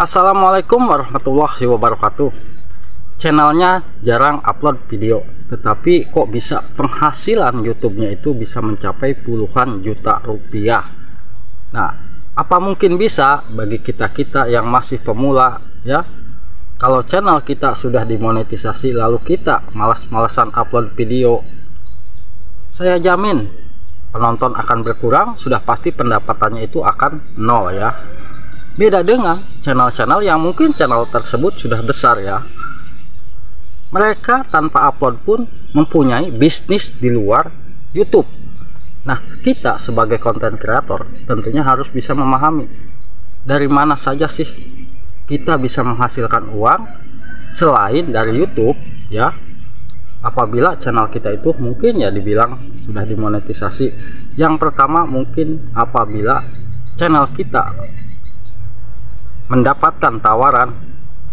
Assalamualaikum warahmatullahi wabarakatuh. Channelnya jarang upload video, tetapi kok bisa penghasilan YouTube-nya itu bisa mencapai puluhan juta rupiah. Nah, apa mungkin bisa bagi kita-kita yang masih pemula ya? Kalau channel kita sudah dimonetisasi lalu kita malas-malasan upload video, saya jamin penonton akan berkurang, sudah pasti pendapatannya itu akan nol ya. Beda dengan channel-channel yang mungkin channel tersebut sudah besar ya. Mereka tanpa upload pun mempunyai bisnis di luar YouTube. Nah, kita sebagai content creator tentunya harus bisa memahami dari mana saja sih kita bisa menghasilkan uang selain dari YouTube ya. Apabila channel kita itu mungkin ya dibilang sudah dimonetisasi. Yang pertama mungkin apabila channel kita mendapatkan tawaran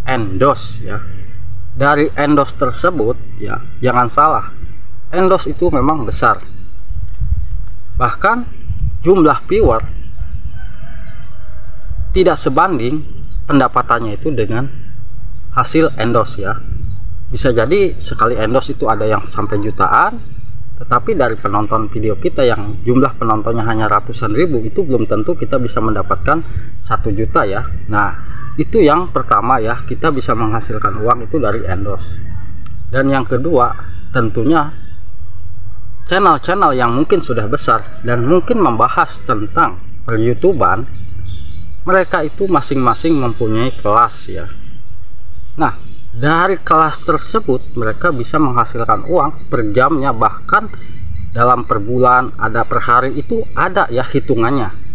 endorse ya. Dari endorse tersebut ya, jangan salah, endorse itu memang besar. Bahkan jumlah viewer tidak sebanding pendapatannya itu dengan hasil endorse ya. Bisa jadi sekali endorse itu ada yang sampai jutaan, tetapi dari penonton video kita yang jumlah penontonnya hanya ratusan ribu, itu belum tentu kita bisa mendapatkan 1 juta ya. Nah, itu yang pertama ya, kita bisa menghasilkan uang itu dari endorse. Dan yang kedua, tentunya channel-channel yang mungkin sudah besar dan mungkin membahas tentang per-YouTuban, mereka itu masing-masing mempunyai kelas ya. Nah, dari kelas tersebut mereka bisa menghasilkan uang per jamnya, bahkan dalam per bulan, ada per hari, itu ada ya hitungannya.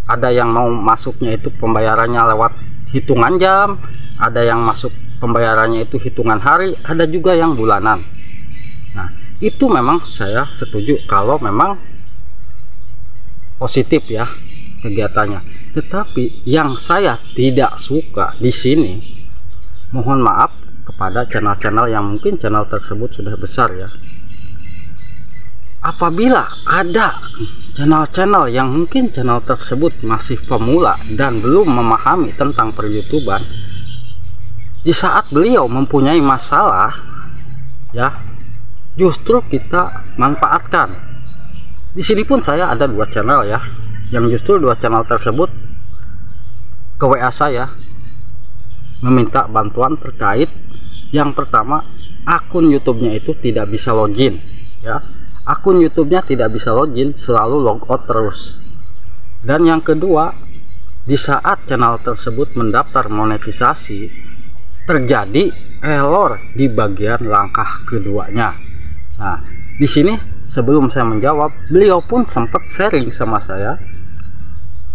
Ada yang mau masuknya itu pembayarannya lewat hitungan jam, ada yang masuk pembayarannya itu hitungan hari, ada juga yang bulanan. Nah, itu memang saya setuju kalau memang positif ya kegiatannya. Tetapi yang saya tidak suka di sini, mohon maaf kepada channel-channel yang mungkin channel tersebut sudah besar ya. Apabila ada channel-channel yang mungkin channel tersebut masih pemula dan belum memahami tentang per-YouTuban, di saat beliau mempunyai masalah ya, justru kita manfaatkan. Di sini pun saya ada 2 channel ya, yang justru 2 channel tersebut ke WA saya meminta bantuan terkait yang pertama, akun YouTube-nya itu tidak bisa login ya. Akun YouTube-nya tidak bisa login, selalu logout terus. Dan yang kedua, di saat channel tersebut mendaftar monetisasi, terjadi error di bagian langkah keduanya. Nah, di sini sebelum saya menjawab, beliau pun sempat sharing sama saya.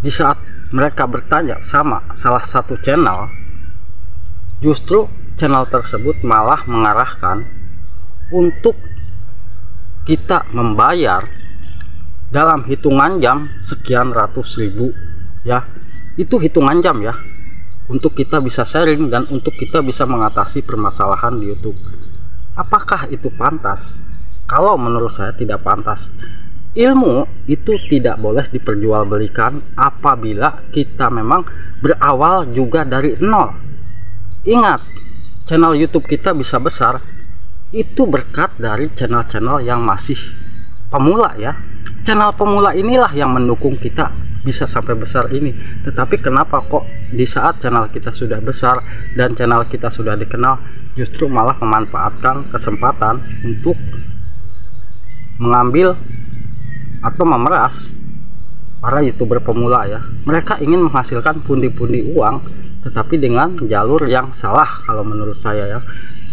Di saat mereka bertanya sama salah satu channel, justru channel tersebut malah mengarahkan untuk kita membayar dalam hitungan jam sekian ratus ribu ya. Itu hitungan jam ya, untuk kita bisa sharing dan untuk kita bisa mengatasi permasalahan di YouTube. Apakah itu pantas? Kalau menurut saya tidak pantas. Ilmu itu tidak boleh diperjualbelikan apabila kita memang berawal juga dari nol. Ingat, channel YouTube kita bisa besar itu berkat dari channel-channel yang masih pemula ya. Channel pemula inilah yang mendukung kita bisa sampai besar ini. Tetapi kenapa kok di saat channel kita sudah besar dan channel kita sudah dikenal, justru malah memanfaatkan kesempatan untuk mengambil atau memeras para YouTuber pemula ya. Mereka ingin menghasilkan pundi-pundi uang, tetapi dengan jalur yang salah kalau menurut saya ya.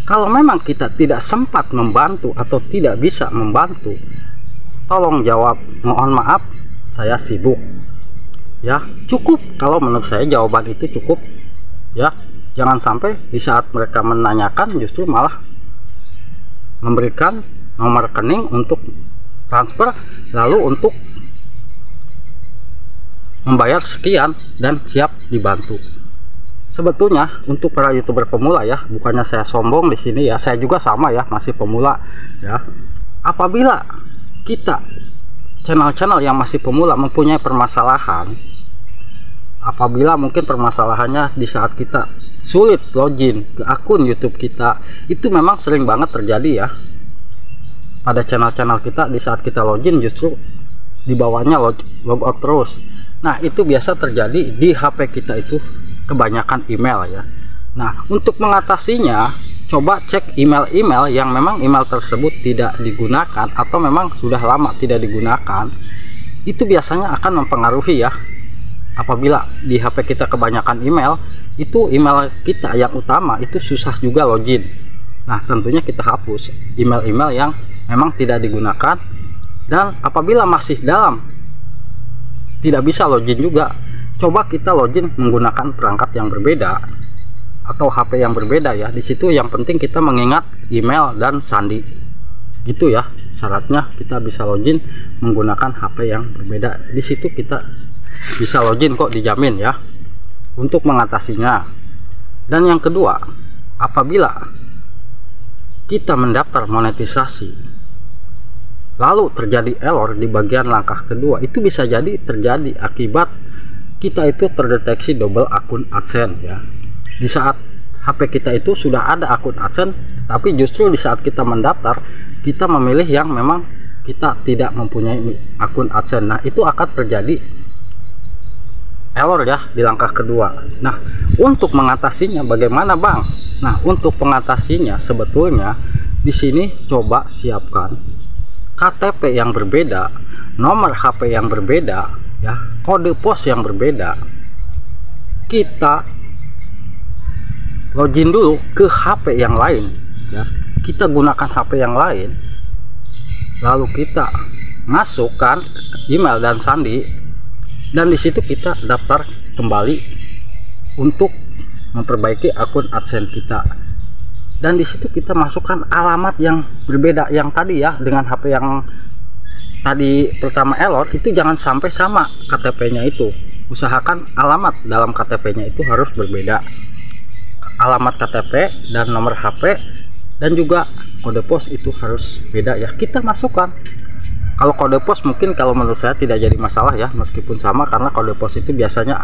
Kalau memang kita tidak sempat membantu atau tidak bisa membantu, tolong jawab, mohon maaf saya sibuk ya. Cukup kalau menurut saya jawaban itu cukup ya. Jangan sampai di saat mereka menanyakan justru malah memberikan nomor rekening untuk transfer, lalu untuk membayar sekian dan siap dibantu. Sebetulnya untuk para YouTuber pemula ya, bukannya saya sombong di sini ya, saya juga sama ya, masih pemula ya. Apabila kita channel-channel yang masih pemula mempunyai permasalahan, apabila mungkin permasalahannya di saat kita sulit login ke akun YouTube kita, itu memang sering banget terjadi ya pada channel-channel kita. Di saat kita login justru di bawahnya logout terus. Nah, itu biasa terjadi di HP kita itu kebanyakan email ya. Nah, untuk mengatasinya, coba cek email-email yang memang email tersebut tidak digunakan atau memang sudah lama tidak digunakan. Itu biasanya akan mempengaruhi ya. Apabila di HP kita kebanyakan email, itu email kita yang utama itu susah juga login. Nah, tentunya kita hapus email-email yang memang tidak digunakan. Dan apabila masih dalam tidak bisa login juga, coba kita login menggunakan perangkat yang berbeda atau HP yang berbeda ya. Di situ yang penting kita mengingat email dan sandi. Gitu ya syaratnya, kita bisa login menggunakan HP yang berbeda. Di situ kita bisa login kok, dijamin ya untuk mengatasinya. Dan yang kedua, apabila kita mendaftar monetisasi lalu terjadi error di bagian langkah kedua, itu bisa jadi terjadi akibat kita itu terdeteksi double akun AdSense ya. Di saat HP kita itu sudah ada akun AdSense, tapi justru di saat kita mendaftar kita memilih yang memang kita tidak mempunyai akun AdSense. Nah, itu akan terjadi error ya di langkah kedua. Nah, untuk mengatasinya bagaimana Bang? Nah, untuk mengatasinya sebetulnya di sini coba siapkan KTP yang berbeda, nomor HP yang berbeda ya, kode pos yang berbeda. Kita login dulu ke HP yang lain ya. Kita gunakan HP yang lain, lalu kita masukkan email dan sandi, dan di situ kita daftar kembali untuk memperbaiki akun AdSense kita. Dan di situ kita masukkan alamat yang berbeda yang tadi ya, dengan HP yang tadi pertama error itu jangan sampai sama KTP-nya itu. Usahakan alamat dalam KTP-nya itu harus berbeda. Alamat KTP dan nomor HP dan juga kode pos itu harus beda ya. Kita masukkan. Kalau kode pos mungkin kalau menurut saya tidak jadi masalah ya, meskipun sama, karena kode pos itu biasanya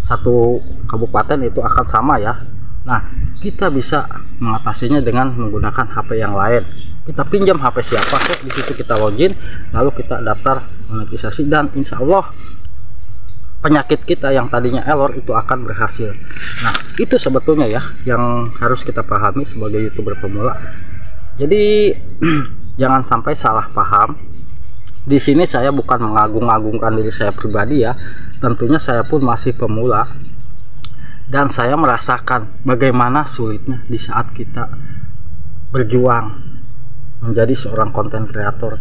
satu kabupaten itu akan sama ya. Nah, kita bisa mengatasinya dengan menggunakan HP yang lain. Kita pinjam HP siapa kok, di situ kita login, lalu kita daftar monetisasi, dan insya Allah penyakit kita yang tadinya error itu akan berhasil. Nah, itu sebetulnya ya yang harus kita pahami sebagai YouTuber pemula. Jadi jangan sampai salah paham. Di sini saya bukan mengagung-agungkan diri saya pribadi ya. Tentunya saya pun masih pemula, dan saya merasakan bagaimana sulitnya di saat kita berjuang menjadi seorang konten kreator.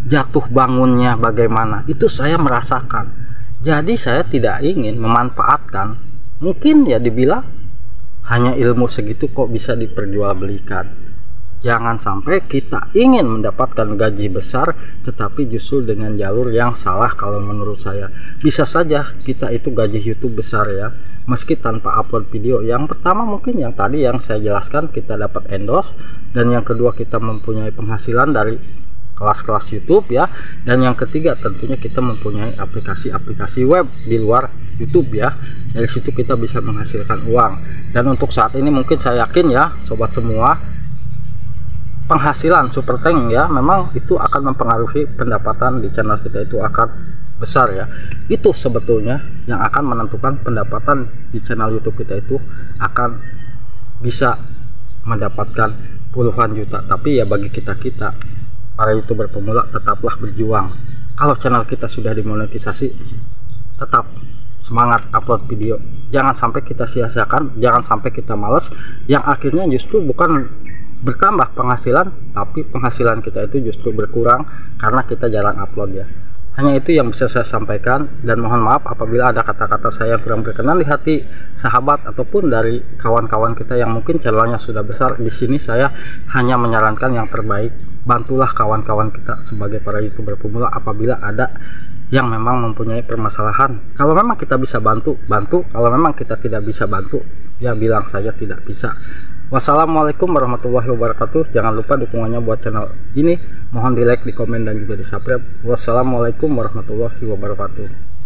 Jatuh bangunnya bagaimana, itu saya merasakan. Jadi saya tidak ingin memanfaatkan, mungkin ya dibilang hanya ilmu segitu kok bisa diperjualbelikan. Jangan sampai kita ingin mendapatkan gaji besar tetapi justru dengan jalur yang salah. Kalau menurut saya bisa saja kita itu gaji YouTube besar ya, meski tanpa upload video. Yang pertama mungkin yang tadi yang saya jelaskan, kita dapat endorse, dan yang kedua kita mempunyai penghasilan dari kelas-kelas YouTube ya, dan yang ketiga tentunya kita mempunyai aplikasi-aplikasi web di luar YouTube ya. Dari situ kita bisa menghasilkan uang. Dan untuk saat ini mungkin saya yakin ya sobat semua, penghasilan super tank ya memang itu akan mempengaruhi pendapatan di channel kita itu akan besar ya. Itu sebetulnya yang akan menentukan pendapatan di channel YouTube kita itu akan bisa mendapatkan puluhan juta. Tapi ya bagi kita para YouTuber pemula, tetaplah berjuang. Kalau channel kita sudah dimonetisasi, tetap semangat upload video. Jangan sampai kita sia-siakan, jangan sampai kita males, yang akhirnya justru bukan bertambah penghasilan, tapi penghasilan kita itu justru berkurang karena kita jarang upload ya. Hanya itu yang bisa saya sampaikan, dan mohon maaf apabila ada kata-kata saya yang kurang berkenan di hati sahabat ataupun dari kawan-kawan kita yang mungkin channelnya sudah besar. Di sini saya hanya menyarankan yang terbaik. Bantulah kawan-kawan kita sebagai para YouTuber pemula apabila ada yang memang mempunyai permasalahan. Kalau memang kita bisa bantu. Kalau memang kita tidak bisa bantu, ya bilang saja tidak bisa. Wassalamualaikum warahmatullahi wabarakatuh. Jangan lupa dukungannya buat channel ini. Mohon di like, di komen, dan juga di subscribe. Wassalamualaikum warahmatullahi wabarakatuh.